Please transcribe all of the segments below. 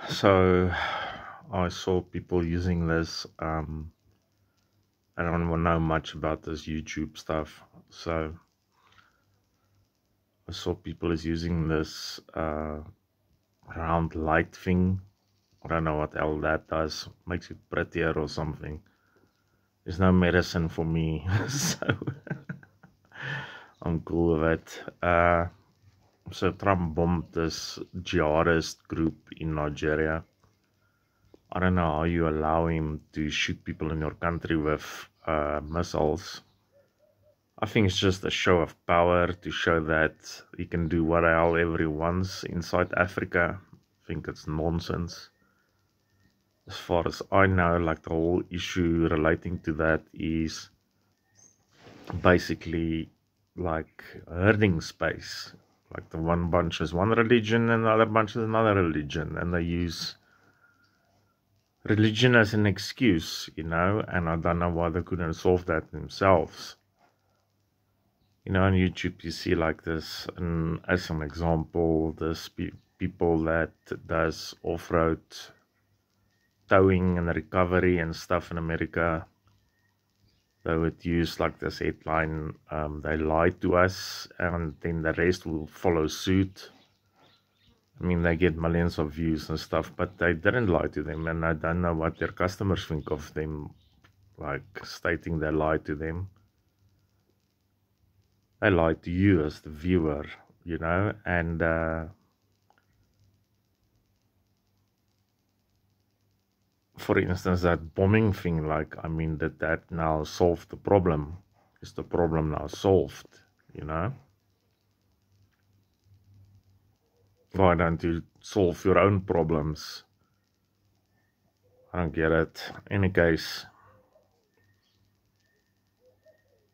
So I saw people using this. I don't know much about this YouTube stuff. So I saw people is using this round light thing. I don't know what hell that does. Makes it prettier or something. There's no medicine for me, so I'm cool with it. So Trump bombed this jihadist group in Nigeria. I don't know how you allow him to shoot people in your country with missiles. I think it's just a show of power to show that he can do what the hell ever he wants inside Africa. I think it's nonsense. As far as I know, like the whole issue relating to that is basically like herding space. Like the one bunch is one religion and the other bunch is another religion, and they use religion as an excuse, and I don't know why they couldn't solve that themselves. On YouTube you see like this, and as an example, this people that does off-road towing and recovery and stuff in America. They would use like this headline, they lied to us, and then the rest will follow suit. I mean, they get millions of views and stuff, but they didn't lie to them, and I don't know what their customers think of them, like stating they lied to them. They lied to you as the viewer, and for instance, that bombing thing, like, I mean, did that now solve the problem? Is the problem now solved, Why don't you solve your own problems? I don't get it. In any case,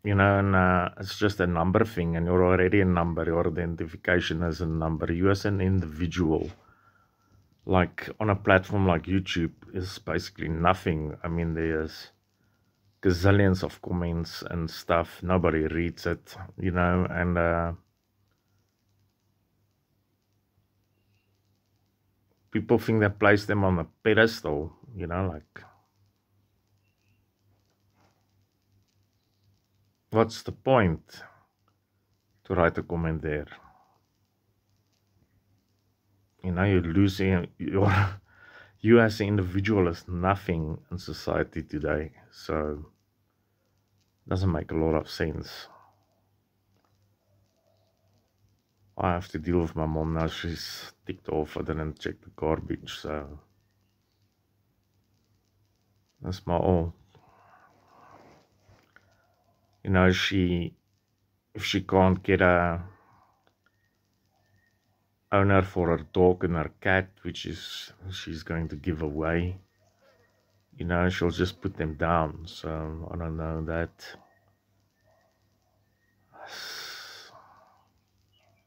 and it's just a number thing, and you're already a number. Your identification as a number. You as an individual, like on a platform like YouTube, is basically nothing. I mean, there's gazillions of comments and stuff. Nobody reads it, and people think they place them on a pedestal, like, what's the point to write a comment there? You're losing your you as an individual is nothing in society today, so it doesn't make a lot of sense. I have to deal with my mom now. She's ticked off. I didn't check the garbage, so that's my all. She, if she can't get a owner for her dog and her cat, which is she's going to give away, she'll just put them down. So I don't know that.